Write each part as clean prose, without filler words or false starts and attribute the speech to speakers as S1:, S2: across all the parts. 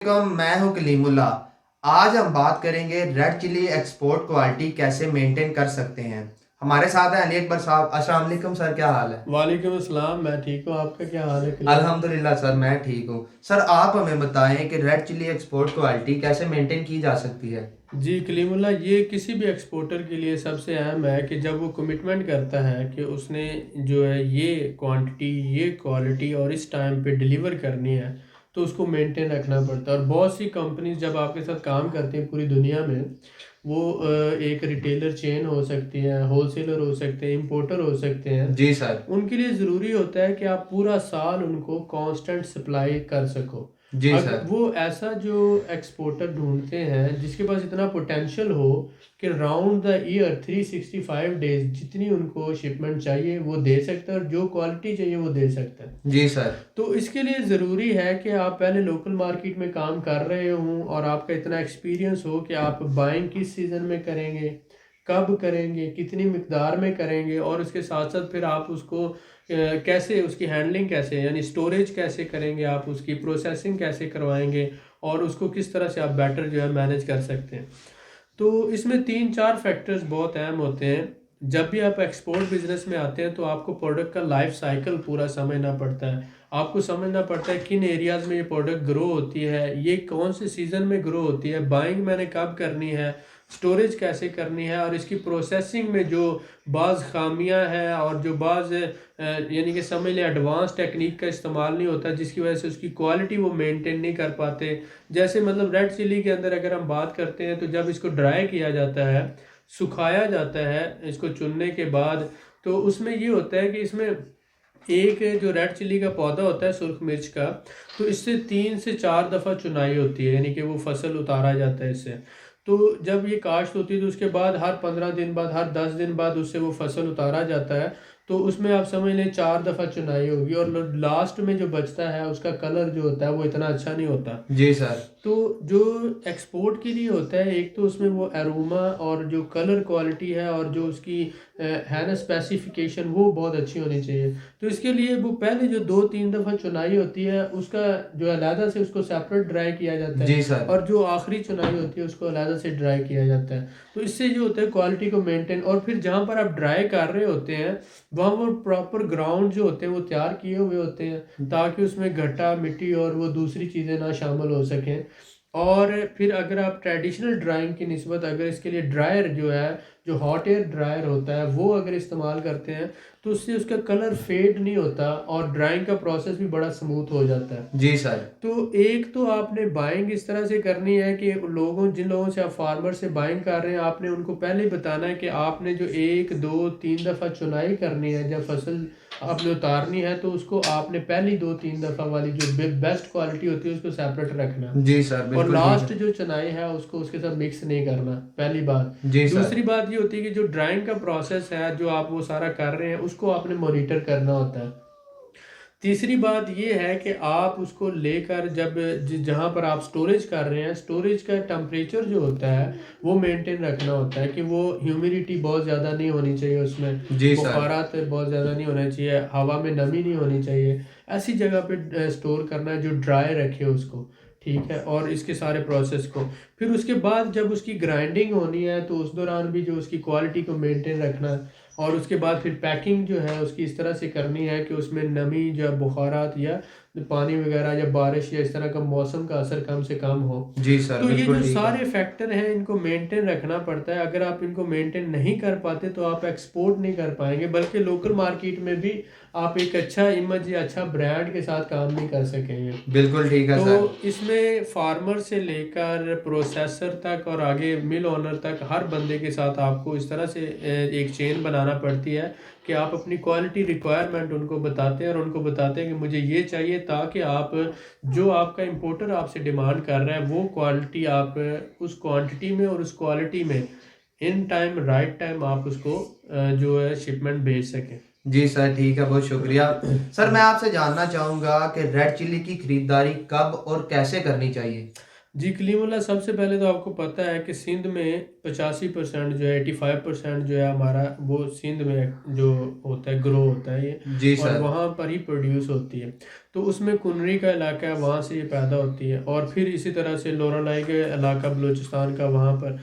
S1: मैं हूं कलीमुल्ला। आज हम बात करेंगे रेड चिली एक्सपोर्ट क्वालिटी कैसे मेंटेन कर सकते हैं। हमारे साथ हैं अली अकबर साहब। अस्सलाम वालेकुम सर, क्या हाल है?
S2: वालेकुम अस्सलाम। मैं ठीक हूँ। आपका क्या हाल है कलीम?
S1: अल्हम्दुलिल्लाह सर, मैं ठीक हूँ। सर आप हमें बताएं कि रेड चिली एक्सपोर्ट क्वालिटी कैसे मेंटेन की जा सकती है।
S2: जी कलीमुल्ला, ये किसी भी एक्सपोर्टर के लिए सबसे अहम है कि जब वो कमिटमेंट करता है कि उसने जो है ये क्वांटिटी, ये क्वालिटी और इस टाइम पे डिलीवर करनी है, तो उसको मेंटेन रखना पड़ता है। और बहुत सी कंपनीज जब आपके साथ काम करती हैं पूरी दुनिया में, वो एक रिटेलर चेन हो सकती है, होलसेलर हो सकते हैं, इंपोर्टर हो सकते हैं।
S1: जी सर।
S2: उनके लिए ज़रूरी होता है कि आप पूरा साल उनको कांस्टेंट सप्लाई कर सको।
S1: जी
S2: अगर
S1: सर।
S2: वो ऐसा जो एक्सपोर्टर ढूंढते हैं जिसके पास इतना पोटेंशियल हो कि राउंड द ईयर 365 डेज जितनी उनको शिपमेंट चाहिए वो दे सकता है और जो क्वालिटी चाहिए वो दे सकता है।
S1: जी सर।
S2: तो इसके लिए ज़रूरी है कि आप पहले लोकल मार्केट में काम कर रहे हों और आपका इतना एक्सपीरियंस हो कि आप बाइंग किस सीज़न में करेंगे, कब करेंगे, कितनी मिकदार में करेंगे, और उसके साथ साथ फिर आप उसको कैसे, उसकी हैंडलिंग कैसे, यानी स्टोरेज कैसे करेंगे, आप उसकी प्रोसेसिंग कैसे करवाएंगे और उसको किस तरह से आप बेटर जो है मैनेज कर सकते हैं। तो इसमें तीन चार फैक्टर्स बहुत अहम होते हैं। जब भी आप एक्सपोर्ट बिजनेस में आते हैं तो आपको प्रोडक्ट का लाइफ साइकिल पूरा समझना पड़ता है। आपको समझना पड़ता है किन एरियाज में ये प्रोडक्ट ग्रो होती है, ये कौन से सीजन में ग्रो होती है, बाइंग मैंने कब करनी है, स्टोरेज कैसे करनी है, और इसकी प्रोसेसिंग में जो बाज़ खामियां हैं और जो बाज़ यानी कि समझ लें एडवांस टेक्निक का इस्तेमाल नहीं होता जिसकी वजह से उसकी क्वालिटी वो मेंटेन नहीं कर पाते। जैसे मतलब रेड चिली के अंदर अगर हम बात करते हैं तो जब इसको ड्राई किया जाता है, सुखाया जाता है इसको चुनने के बाद, तो उसमें ये होता है कि इसमें एक जो रेड चिली का पौधा होता है सुर्ख मिर्च का, तो इससे 3 से 4 दफ़ा चुनाई होती है, यानी कि वो फसल उतारा जाता है इससे। तो जब ये काश्त होती है तो उसके बाद हर 15 दिन बाद, हर 10 दिन बाद उससे वो फसल उतारा जाता है। तो उसमें आप समझ लें 4 दफ़ा चुनाई होगी और लास्ट में जो बचता है उसका कलर जो होता है वो इतना अच्छा नहीं होता।
S1: जी सर।
S2: तो जो एक्सपोर्ट के लिए होता है, एक तो उसमें वो एरोमा और जो कलर क्वालिटी है और जो उसकी है ना स्पेसिफिकेशन, वो बहुत अच्छी होनी चाहिए। तो इसके लिए वो पहले जो 2-3 दफ़ा चुनाई होती है उसका जो अलहदा से उसको सेपरेट ड्राई किया जाता है,
S1: जी सर।
S2: और जो आखिरी चुनाई होती है उसको अलहदा से ड्राई किया जाता है। तो इससे जो होता है क्वालिटी को मेंटेन, और फिर जहाँ पर आप ड्राई कर रहे होते हैं वहाँ वो प्रॉपर ग्राउंड जो होते हैं वो तैयार किए हुए होते हैं ताकि उसमें घट्टा मिट्टी और वो दूसरी चीज़ें ना शामिल हो सकें। और फिर अगर आप ट्रेडिशनल ड्राइंग की निस्बत अगर इसके लिए ड्रायर जो है, जो हॉट एयर ड्रायर होता है, वो अगर इस्तेमाल करते हैं तो उससे उसका कलर फेड नहीं होता और ड्राइंग का प्रोसेस भी बड़ा स्मूथ हो जाता है।
S1: जी सर।
S2: तो एक तो आपने बाइंग इस तरह से करनी है कि जिन लोगों से आप फार्मर से बाइंग कर रहे हैं, आपने उनको पहले ही बताना है कि आपने जो 1 2 3 दफ़ा चुनाई करनी है, जब फसल आपने उतारनी है तो उसको आपने पहली 2 3 दफ़ा वाली जो बेस्ट क्वालिटी होती है उसको सेपरेट रखना,
S1: जी सर,
S2: और
S1: बिल्कुल ठीक है।
S2: लास्ट जो चुनाई है उसको उसके साथ मिक्स नहीं करना, पहली बात।
S1: जी सर।
S2: दूसरी बात ये होती है कि जो ड्राइंग का प्रोसेस है जो आप वो सारा कर रहे हैं उसको आपने मॉनिटर करना होता है। तीसरी बात ये है कि आप उसको लेकर जब जहाँ पर आप स्टोरेज कर रहे हैं, स्टोरेज का टेम्परेचर जो होता है वो मेंटेन रखना होता है कि वो ह्यूमिडिटी बहुत ज़्यादा नहीं होनी चाहिए, उसमें
S1: जी सर।
S2: बुखारात बहुत ज़्यादा नहीं होना चाहिए, हवा में नमी नहीं होनी चाहिए। ऐसी जगह पे स्टोर करना है जो ड्राई रखे उसको, ठीक है, और इसके सारे प्रोसेस को। फिर उसके बाद जब उसकी ग्राइंडिंग होनी है तो उस दौरान भी जो उसकी क्वालिटी को मेंटेन रखना है, और उसके बाद फिर पैकिंग जो है उसकी इस तरह से करनी है कि उसमें नमी या बुखारात या पानी वगैरह या बारिश या इस तरह का मौसम का असर कम से कम हो।
S1: जी सर,
S2: तो ये जो
S1: बिल्कुल ठीक है।
S2: सारे फैक्टर हैं इनको मेंटेन रखना पड़ता है। अगर आप इनको मेंटेन नहीं कर पाते तो आप एक्सपोर्ट नहीं कर पाएंगे, बल्कि लोकल मार्केट में भी आप एक अच्छा इमेज या अच्छा ब्रांड के साथ काम नहीं कर सकेंगे।
S1: बिल्कुल ठीक है
S2: तो
S1: सर।
S2: इसमें फार्मर से लेकर प्रोसेसर तक और आगे मिल ओनर तक हर बंदे के साथ आपको इस तरह से एक चेन बनाना पड़ती है कि आप अपनी क्वालिटी रिक्वायरमेंट उनको बताते हैं और उनको बताते हैं कि मुझे ये चाहिए, ताकि आप जो आपका इंपोर्टर आपसे डिमांड कर रहा है वो क्वालिटी आप उस क्वांटिटी में और उस क्वालिटी में इन टाइम राइट टाइम आप उसको जो है शिपमेंट भेज सकें।
S1: जी सर, ठीक है, बहुत शुक्रिया। सर मैं आपसे जानना चाहूँगा कि रेड चिली की खरीदारी कब और कैसे करनी चाहिए।
S2: जी कलीमुल्लाह, सबसे पहले तो आपको पता है कि सिंध में 85% जो है, 85% जो है हमारा, वो सिंध में जो होता है ग्रो होता है ये,
S1: जी
S2: और
S1: सर।
S2: वहाँ पर ही प्रोड्यूस होती है। तो उसमें कुनरी का इलाका है, वहाँ से ये पैदा होती है, और फिर इसी तरह से लोरालाई का इलाका बलूचिस्तान का वहाँ पर।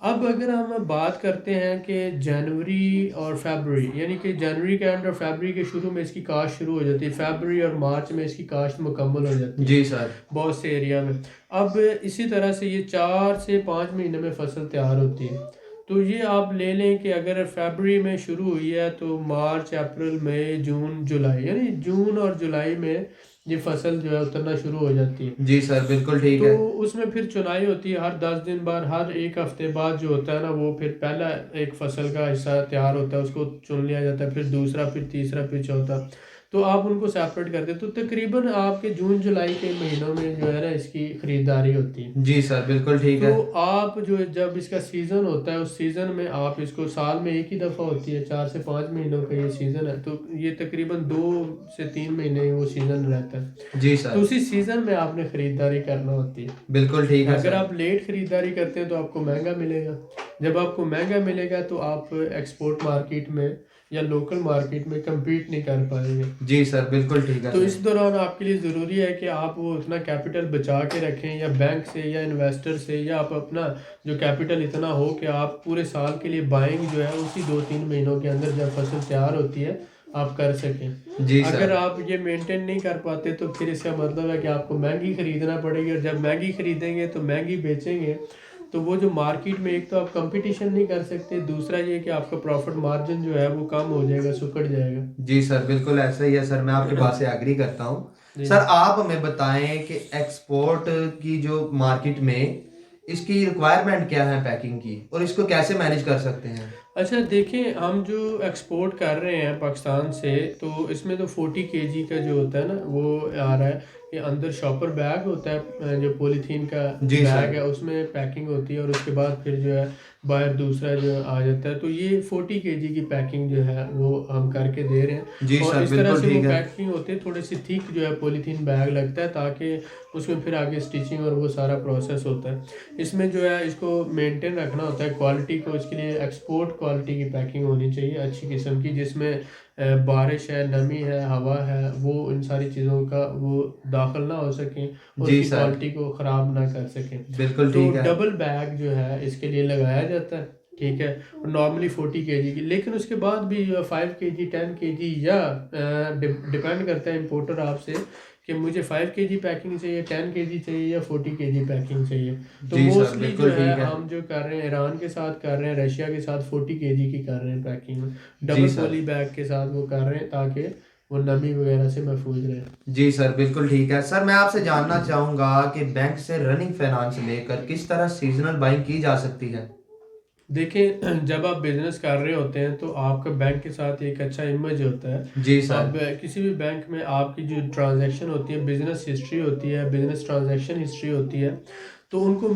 S2: अब अगर हम बात करते हैं कि जनवरी और फरवरी, यानी कि जनवरी के एंड और फरवरी के शुरू में इसकी काश्त शुरू हो जाती है, फरवरी और मार्च में इसकी काश्त मुकम्मल हो जाती है
S1: जी सर।
S2: बहुत से एरिया में। अब इसी तरह से ये 4 से 5 महीने में फसल तैयार होती है। तो ये आप ले लें कि अगर फरवरी में शुरू हुई है तो मार्च, अप्रैल, मई, जून, जुलाई, यानी जून और जुलाई में ये फसल जो है उतरना शुरू हो जाती है।
S1: जी सर, बिल्कुल ठीक
S2: तो
S1: है।
S2: उसमें फिर चुनाई होती है हर 10 दिन बाद, हर एक हफ्ते बाद जो होता है ना, वो फिर पहला एक फसल का हिस्सा तैयार होता है, उसको चुन लिया जाता है, फिर दूसरा, फिर तीसरा, फिर चौथा। तो आप उनको सेपरेट करते हैं, तो तकरीबन आपके जून जुलाई के महीनों में जो है ना इसकी खरीदारी होती है।
S1: जी सर, बिल्कुल ठीक है।
S2: तो आप जो जब इसका सीज़न होता है, उस सीज़न में आप इसको, साल में एक ही दफ़ा होती है, 4 से 5 महीनों का ये सीज़न है, तो ये तकरीबन 2 से 3 महीने वो सीज़न रहता है।
S1: जी
S2: तो
S1: सर,
S2: उसी सीज़न में आपने ख़रीदारी करना होती है।
S1: बिल्कुल ठीक है
S2: अगर
S1: सर।
S2: आप लेट ख़रीदारी करते हैं तो आपको महंगा मिलेगा। जब आपको महंगा मिलेगा तो आप एक्सपोर्ट मार्केट में या लोकल मार्केट में compete नहीं कर पाएंगे।
S1: जी सर, बिल्कुल ठीक है
S2: तो
S1: सर।
S2: इस दौरान आपके लिए ज़रूरी है कि आप वो उतना कैपिटल बचा के रखें, या बैंक से या इन्वेस्टर से, या आप अपना जो कैपिटल इतना हो कि आप पूरे साल के लिए बाइंग जो है उसी 2-3 महीनों के अंदर जब फसल तैयार होती है आप कर सकें।
S1: जी
S2: अगर
S1: सर।
S2: आप ये मेंटेन नहीं कर पाते तो फिर इसका मतलब है कि आपको महंगी ख़रीदना पड़ेगी, और जब महंगी ख़रीदेंगे तो महंगी बेचेंगे, तो वो जो मार्केट में, एक तो आप कंपटीशन नहीं कर सकते, दूसरा ये कि आपका प्रॉफिट मार्जिन जो है वो कम हो जाएगा, सुकड़ जाएगा।
S1: जी सर, बिल्कुल ऐसा ही है सर, मैं आपकी बात से एग्री करता हूँ।
S2: जी।
S1: सर आप हमें बताएं कि एक्सपोर्ट की जो मार्केट में इसकी रिक्वायरमेंट क्या है पैकिंग की, और इसको कैसे मैनेज कर सकते हैं?
S2: अच्छा देखिए, हम जो एक्सपोर्ट कर रहे हैं पाकिस्तान से, तो इसमें तो 40 kg का जो होता है ना वो आ रहा है। ये अंदर शॉपर बैग होता है, जो पॉलीथीन का
S1: जी
S2: बैग
S1: सर।
S2: है उसमें पैकिंग होती है, और उसके बाद फिर जो है बाहर दूसरा जो आ जाता है। तो ये 40 kg की पैकिंग जो है वो हम करके दे रहे हैं,
S1: जी
S2: और
S1: सर,
S2: इस तरह
S1: बिल्कुल
S2: से वो
S1: ठीक है।
S2: पैकिंग होती है, थोड़ी सी थिक जो है पॉलीथीन बैग लगता है, ताकि उसमें फिर आगे स्टिचिंग और वो सारा प्रोसेस होता है। इसमें जो है इसको मेंटेन रखना होता है क्वालिटी को, इसके लिए एक्सपोर्ट क्वालिटी की पैकिंग होनी चाहिए अच्छी किस्म की, जिसमें बारिश है, नमी है, हवा है, वो इन सारी चीज़ों का वो दाखिल ना हो सकें और
S1: जी
S2: उसकी
S1: सर,
S2: क्वालिटी को ख़राब ना कर सकें।
S1: बिल्कुल
S2: तो
S1: ठीक है।
S2: डबल बैग जो है इसके लिए लगाया जाता है, ठीक है। नॉर्मली 40 kg की, लेकिन उसके बाद भी 5 kg, 10 kg, या डिपेंड करता है इम्पोर्टर आपसे कि मुझे 5 kg पैकिंग चाहिए, 10 kg चाहिए, या 40 kg पैकिंग चाहिए। तो
S1: जी सर,
S2: मोस्टली जो
S1: बिल्कुल
S2: है
S1: ठीक है।
S2: हम जो कर रहे हैं, ईरान के साथ कर रहे हैं, रशिया के साथ 40 kg की कर रहे हैं पैकिंग में,
S1: जी
S2: डबल
S1: सर।
S2: पॉली बैग के साथ वो कर रहे हैं, ताकि वो नमी वगैरह से महफूज रहे।
S1: जी सर, बिल्कुल ठीक है सर। मैं आपसे जानना चाहूँगा कि बैंक से रनिंग फाइनेंस लेकर किस तरह सीजनल बाइंग की जा सकती है?
S2: देखिए, जब आप बिजनेस कर रहे होते हैं तो आपका बैंक के साथ एक अच्छा इमेज होता है।
S1: जी सर।
S2: अब किसी भी बैंक में आपकी जो ट्रांजैक्शन होती है, बिजनेस हिस्ट्री होती है, बिजनेस ट्रांजैक्शन हिस्ट्री होती है, तो उनको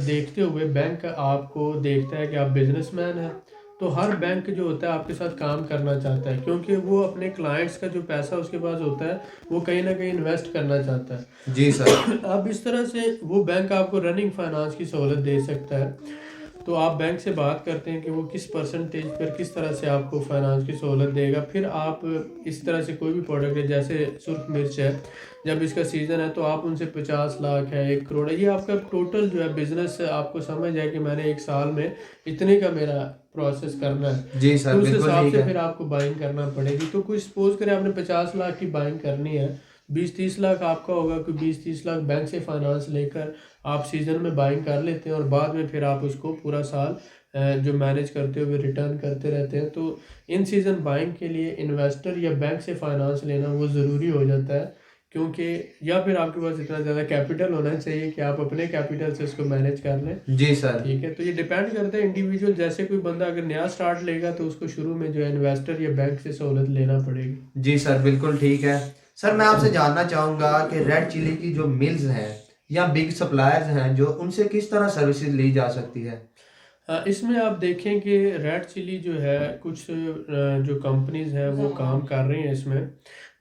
S2: देखते हुए बैंक आपको देखता है कि आप बिजनेसमैन हैं। तो हर बैंक जो होता है आपके साथ काम करना चाहता है, क्योंकि वो अपने क्लाइंट्स का जो पैसा उसके पास होता है वो कहीं ना कहीं इन्वेस्ट करना चाहता
S1: जी सर।
S2: है। अब इस तरह से वो बैंक आपको रनिंग फाइनेंस की सहूलत दे सकता है। तो आप बैंक से बात करते हैं कि वो किस परसेंटेज पर किस तरह से आपको फाइनेंस की सहूलत देगा। फिर आप इस तरह से कोई भी प्रोडक्ट है, जैसे सुर्ख मिर्च है, जब इसका सीज़न है तो आप उनसे 50 लाख है, 1 करोड़ है, ये आपका टोटल जो है बिजनेस आपको समझ है कि मैंने एक साल में इतने का मेरा प्रोसेस करना है।
S1: जी
S2: तो
S1: सर,
S2: उस
S1: बिल्कुल
S2: हिसाब
S1: ठीक
S2: से
S1: है।
S2: फिर आपको बाइंग करना पड़ेगी। तो कुछ सपोज करें आपने 50 लाख की बाइंग करनी है, 20-30 लाख आपका होगा, कि 20-30 लाख बैंक से फाइनेंस लेकर आप सीज़न में बाइंग कर लेते हैं, और बाद में फिर आप उसको पूरा साल जो मैनेज करते हुए रिटर्न करते रहते हैं। तो इन सीज़न बाइंग के लिए इन्वेस्टर या बैंक से फाइनेंस लेना वो ज़रूरी हो जाता है, क्योंकि या फिर आपके पास इतना ज़्यादा कैपिटल होना चाहिए कि आप अपने कैपिटल से इसको मैनेज कर लें।
S1: जी सर।
S2: ठीक है, तो ये डिपेंड करता है इंडिविजुअल। जैसे कोई बंदा अगर नया स्टार्ट लेगा तो उसको शुरू में जो है इन्वेस्टर या बैंक से सहूलत लेना पड़ेगी।
S1: जी सर, बिल्कुल ठीक है। सर मैं आपसे जानना चाहूँगा कि रेड चिली की जो मिल्स हैं या बिग सप्लायर्स हैं जो, उनसे किस तरह सर्विसेज ली जा सकती है?
S2: हाँ, इसमें आप देखें कि रेड चिली जो है कुछ जो कंपनीज हैं वो काम कर रही हैं इसमें,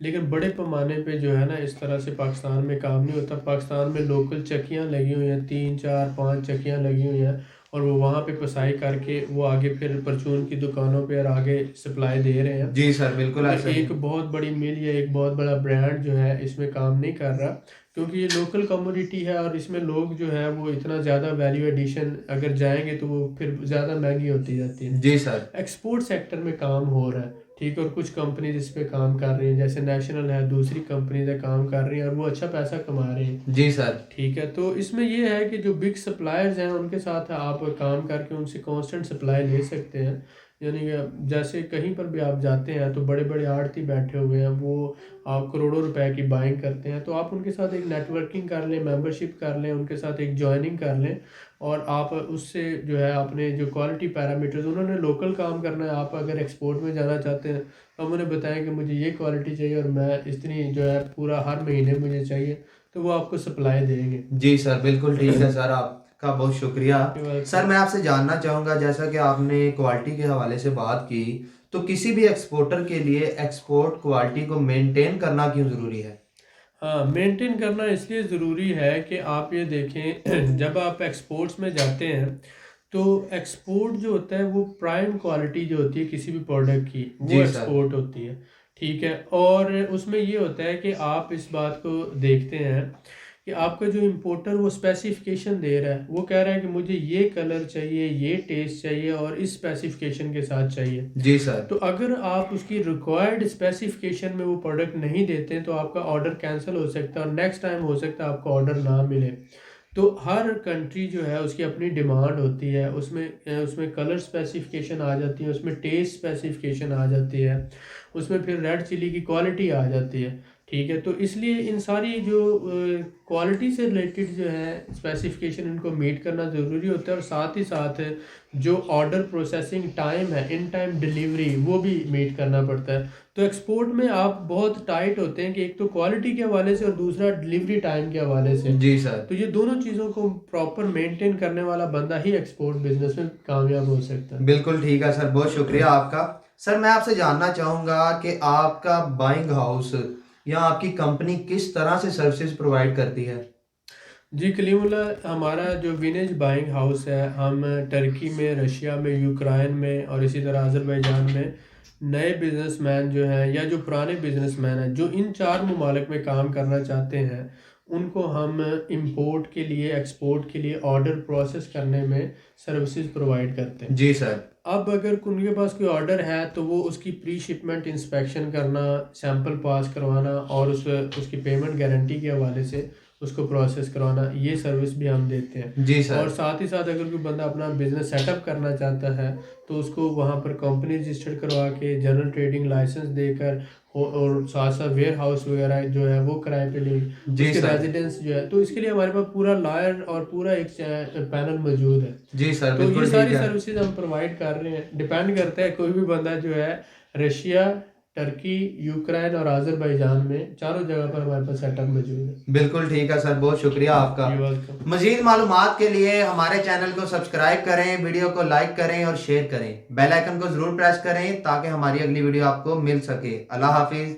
S2: लेकिन बड़े पैमाने पे जो है ना इस तरह से पाकिस्तान में काम नहीं होता। पाकिस्तान में लोकल चक्कियाँ लगी हुई हैं, 3 4 5 चक्कियाँ लगी हुई हैं, और वो वहाँ पे पिसाई करके वो आगे फिर परचून की दुकानों पे और आगे सप्लाई दे रहे हैं।
S1: जी सर, बिल्कुल
S2: तो
S1: ऐसा ही
S2: एक
S1: है।
S2: बहुत बड़ी मिल या एक बहुत बड़ा ब्रांड जो है इसमें काम नहीं कर रहा, क्योंकि ये लोकल कमोडिटी है और इसमें लोग जो है वो इतना ज़्यादा वैल्यू एडिशन अगर जाएंगे तो वो फिर ज़्यादा महंगी होती जाती है।
S1: जी सर।
S2: एक्सपोर्ट सेक्टर में काम हो रहा है, ठीक है, और कुछ कंपनीज इस पे काम कर रही हैं, जैसे नेशनल है, दूसरी कंपनीज है काम कर रही हैं और वो अच्छा पैसा कमा रहे हैं।
S1: जी सर।
S2: ठीक है, तो इसमें ये है कि जो बिग सप्लायर्स हैं उनके साथ आप काम करके उनसे कांस्टेंट सप्लाई ले सकते हैं। यानी कि जैसे कहीं पर भी आप जाते हैं तो बड़े बड़े आड़ती बैठे हुए हैं, वो आप करोड़ों रुपए की बाइंग करते हैं, तो आप उनके साथ एक नेटवर्किंग कर लें, मेंबरशिप कर लें, उनके साथ एक ज्वाइनिंग कर लें, और आप उससे जो है अपने जो क्वालिटी पैरामीटर्स, उन्होंने लोकल काम करना है, आप अगर एक्सपोर्ट में जाना चाहते हैं तो हम उन्हें बताएं कि मुझे ये क्वालिटी चाहिए और मैं इतनी जो है पूरा हर महीने मुझे चाहिए, तो वो आपको सप्लाई देंगे।
S1: जी सर, बिल्कुल ठीक है सर, आपका बहुत शुक्रिया। Sir
S2: welcome.
S1: मैं आपसे जानना चाहूँगा, जैसा कि आपने क्वालिटी के हवाले से बात की, तो किसी भी एक्सपोर्टर के लिए एक्सपोर्ट क्वालिटी को मेंटेन करना क्यों ज़रूरी है?
S2: हाँ, मेंटेन करना इसलिए ज़रूरी है कि आप ये देखें जब आप एक्सपोर्ट्स में जाते हैं तो एक्सपोर्ट जो होता है वो प्राइम क्वालिटी जो होती है किसी भी प्रोडक्ट की वो
S1: जी सर।
S2: एक्सपोर्ट होती है। ठीक है, और उसमें ये होता है कि आप इस बात को देखते हैं कि आपका जो इम्पोर्टर वो स्पेसिफिकेशन दे रहा है, वो कह रहा है कि मुझे ये कलर चाहिए, ये टेस्ट चाहिए और इस स्पेसिफिकेशन के साथ चाहिए।
S1: जी सर।
S2: तो अगर आप उसकी रिक्वायर्ड स्पेसिफिकेशन में वो प्रोडक्ट नहीं देते तो आपका ऑर्डर कैंसिल हो सकता है और नेक्स्ट टाइम हो सकता है आपको ऑर्डर ना मिले। तो हर कंट्री जो है उसकी अपनी डिमांड होती है, उसमें उसमें कलर स्पेसिफिकेशन आ जाती है, उसमें टेस्ट स्पेसिफिकेशन आ जाती है, उसमें फिर रेड चिली की क्वालिटी आ जाती है। ठीक है, तो इसलिए इन सारी जो क्वालिटी से रिलेटेड जो है स्पेसिफिकेशन इनको मीट करना ज़रूरी होता है, और साथ ही साथ जो ऑर्डर प्रोसेसिंग टाइम है, इन टाइम डिलीवरी, वो भी मीट करना पड़ता है। तो एक्सपोर्ट में आप बहुत टाइट होते हैं कि एक तो क्वालिटी के हवाले से और दूसरा डिलीवरी टाइम के हवाले से।
S1: जी सर।
S2: तो ये दोनों चीज़ों को प्रॉपर मेंटेन करने वाला बंदा ही एक्सपोर्ट बिजनेस में कामयाब हो सकता है।
S1: बिल्कुल ठीक है सर, बहुत शुक्रिया आपका। सर मैं आपसे जानना चाहूँगा कि आपका बाइंग हाउस या आपकी कंपनी किस तरह से सर्विसेज प्रोवाइड करती है?
S2: जी कलीमुल्लाह, हमारा जो विनेज बाइंग हाउस है, हम टर्की में, रशिया में, यूक्रेन में और इसी तरह अज़रबैजान में नए बिजनेसमैन जो हैं या जो पुराने बिजनेसमैन हैं जो इन 4 ममालिक में काम करना चाहते हैं, उनको हम इंपोर्ट के लिए, एक्सपोर्ट के लिए ऑर्डर प्रोसेस करने में सर्विसेज प्रोवाइड करते हैं।
S1: जी सर।
S2: अब अगर उनके पास कोई ऑर्डर है तो वो उसकी प्री शिपमेंट इंस्पेक्शन करना, सैंपल पास करवाना और उसकी पेमेंट गारंटी के हवाले से उसको प्रोसेस करवाना, ये सर्विस भी हम देते हैं।
S1: जी
S2: और
S1: सर।
S2: साथ ही साथ अगर कोई बंदा अपना बिजनेस सेटअप करना चाहता है तो उसको वहाँ पर कंपनी रजिस्टर्ड करवा के जनरल ट्रेडिंग लाइसेंस देकर और साथ साथ वेयर हाउस वगैरह जो है वो किराए पे ले,
S1: जी
S2: उसके
S1: सर।
S2: रेजिडेंस जो है, तो इसके लिए हमारे पास पूरा लॉयर और पूरा एक पैनल मौजूद है।
S1: जी सर,
S2: तो ये
S1: बिल्कुल ठीक
S2: सारी
S1: है।
S2: सर्विसेज हम प्रोवाइड कर रहे हैं। डिपेंड करता है, कोई भी बंदा जो है रशिया, टर्की, यूक्रेन और अज़रबैजान में चारों जगह पर हमारे पास सेटअप मौजूद है।
S1: बिल्कुल ठीक है सर, बहुत शुक्रिया आपका।
S2: You welcome.
S1: मजीद मालूमात के लिए हमारे चैनल को सब्सक्राइब करें, वीडियो को लाइक करें और शेयर करें, बेल आइकन को ज़रूर प्रेस करें ताकि हमारी अगली वीडियो आपको मिल सके। अल्लाह हाफिज़।